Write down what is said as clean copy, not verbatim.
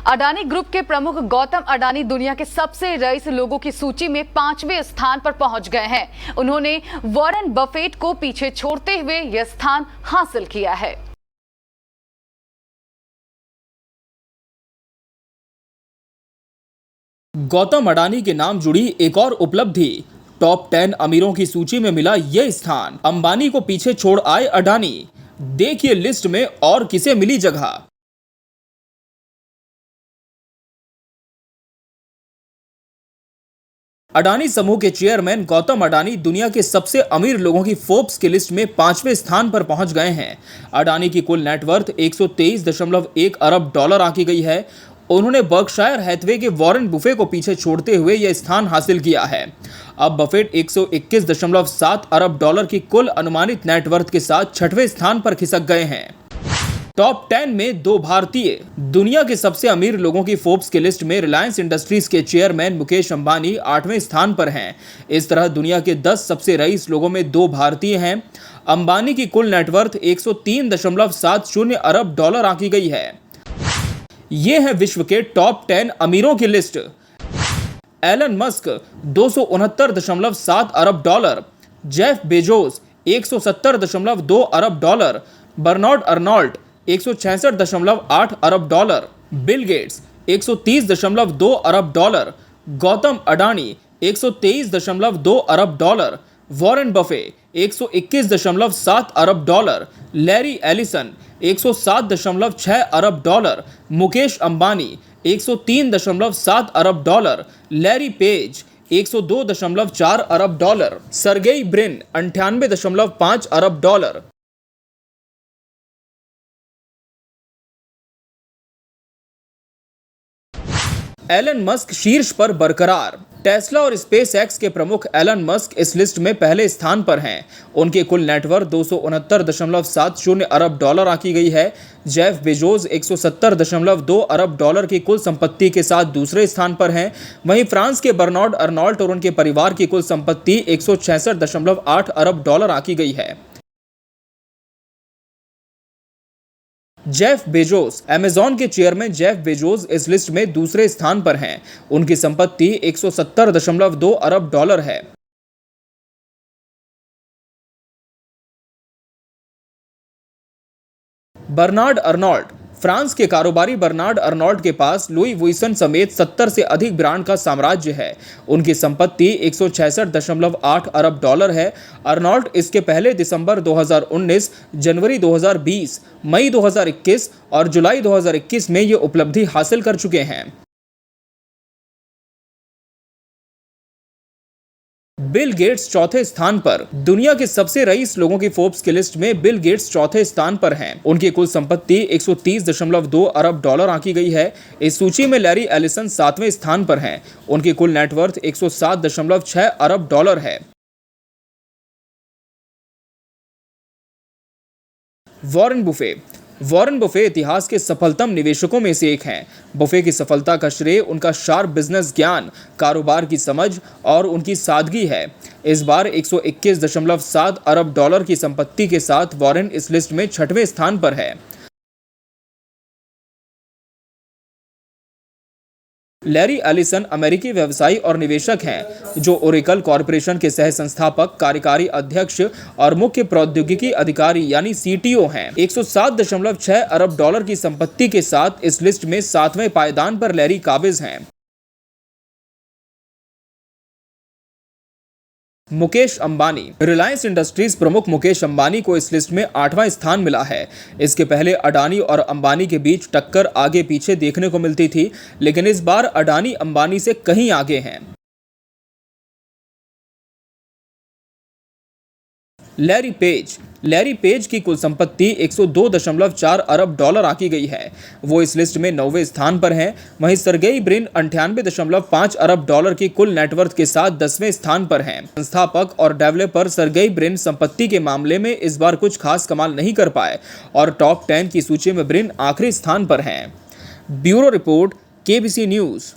Adani group के प्रमुख गौतम अडानी दुनिया के सबसे रईस लोगों की सूची में 5वें स्थान पर पहुंच गए हैं। उन्होंने वॉरेन बफेट को पीछे छोड़ते हुए यह स्थान हासिल किया है। गौतम अडानी के नाम जुड़ी एक और उपलब्धि, टॉप 10 अमीरों की सूची में मिला यह स्थान। अंबानी को पीछे छोड़ आए अडानी। देखिए लिस्ट में और किसे मिली जगह। अडानी समूह के चेयरमैन गौतम अडानी दुनिया के सबसे अमीर लोगों की फोर्ब्स की लिस्ट में 5वें स्थान पर पहुंच गए हैं। अडानी की कुल नेटवर्थ 123.1 अरब डॉलर आंकी गई है। उन्होंने बर्कशायर हैथवे के वॉरेन बुफे को पीछे छोड़ते हुए यह स्थान हासिल किया है। अब बफेट 121.7 अरब डॉलर की कुल अनुमानित नेटवर्थ के साथ 6वें स्थान पर खिसक गए हैं। टॉप 10 में 2 भारतीय। दुनिया के सबसे अमीर लोगों की फोर्ब्स की लिस्ट में रिलायंस इंडस्ट्रीज के चेयरमैन मुकेश अंबानी 8वें स्थान पर हैं। इस तरह दुनिया के 10 सबसे रईस लोगों में 2 भारतीय हैं। अंबानी की कुल नेटवर्थ 103.70 अरब डॉलर आंकी गई है। ये है विश्व के टॉप 10 अमीरों की लिस्ट। एलन मस्क 269.7 अरब डॉलर, जेफ बेजोस 170.2 अरब डॉलर, बर्नार्ड अर्नॉल्ट 166.8 अरब डॉलर, बिल गेट्स 130.2 अरब डॉलर, गौतम अडानी 123.2 अरब डॉलर, वॉरेन बफे 121.7 अरब डॉलर, लैरी एलिसन 107.6 अरब डॉलर, मुकेश अंबानी 103.7 अरब डॉलर, लैरी पेज 102.4 अरब डॉलर, सर्गेई ब्रिन 98.5 अरब डॉलर। एलन मस्क शीर्ष पर बरकरार। टेस्ला और space x के प्रमुख Elon Musk इस list में पहले स्थान पर हैं। उनके कुल नेटवर्थ 269.70 अरब डॉलर आंकी गई है। जेफ बेजोस 170.2 अरब डॉलर की कुल संपत्ति के साथ दूसरे स्थान पर हैं। वहीं फ्रांस के बर्नार्ड अर्नॉल्ट और उनके परिवार की कुल संपत्ति 166.8 अरब डॉलर आंकी गई है। Jeff Bezos. अमेजॉन के चेयरमैन जेफ बेजोस इस लिस्ट में दूसरे स्थान पर हैं। उनकी संपत्ति 170.2 अरब डॉलर है। Bernard Arnault. फ्रांस के कारोबारी बर्नार्ड अर्नॉल्ट के पास लुई वुइसन समेत 70 से अधिक ब्रांड का साम्राज्य है। उनकी संपत्ति 166.8 अरब डॉलर है। अर्नॉल्ट इसके पहले दिसंबर 2019, जनवरी 2020, मई 2021 और जुलाई 2021 में ये उपलब्धि हासिल कर चुके हैं। बिल गेट्स चौथे स्थान पर। दुनिया के सबसे रईस लोगों की फोर्ब्स की लिस्ट में बिल गेट्स चौथे स्थान पर हैं। उनकी कुल संपत्ति 130.2 अरब डॉलर आंकी गई है। इस सूची में लैरी एलिसन 7वें स्थान पर हैं। उनकी कुल नेटवर्थ 107.6 अरब डॉलर है। Warren Buffett. वॉरेन बुफे इतिहास के सफलतम निवेशकों में से एक हैं। बुफे की सफलता का श्रेय उनका शार्प बिजनेस ज्ञान, कारोबार की समझ और उनकी सादगी है। इस बार 121.7 अरब डॉलर की संपत्ति के साथ वॉरेन इस लिस्ट में 6वें स्थान पर है। लैरी एलिसन अमेरिकी व्यवसायी और निवेशक हैं, जो ओरेकल कॉरपोरेशन के सह संस्थापक, कार्यकारी अध्यक्ष और मुख्य प्रौद्योगिकी अधिकारी यानी CTO हैं। 107.6 अरब डॉलर की संपत्ति के साथ इस लिस्ट में 7वें पायदान पर लैरी काबिज हैं। मुकेश अंबानी। रिलायंस इंडस्ट्रीज प्रमुख मुकेश अंबानी को इस लिस्ट में 8वां स्थान मिला है। इसके पहले अडानी और अंबानी के बीच टक्कर आगे पीछे देखने को मिलती थी, लेकिन इस बार अडानी अंबानी से कहीं आगे हैं। Larry page. लैरी पेज की कुल संपत्ति 102.4 अरब डॉलर आंकी गई है। वो इस लिस्ट में 9वें स्थान पर हैं। वहीं सर्गेई ब्रिन 98.5 अरब डॉलर की कुल नेटवर्थ के साथ 10वें स्थान पर हैं। संस्थापक और डेवलपर सर्गेई ब्रिन संपत्ति के मामले में इस बार कुछ खास कमाल नहीं कर पाए और टॉप 10 की सूची में ब्रिन आखिरी स्थान पर हैं। Bureau report, KBC news.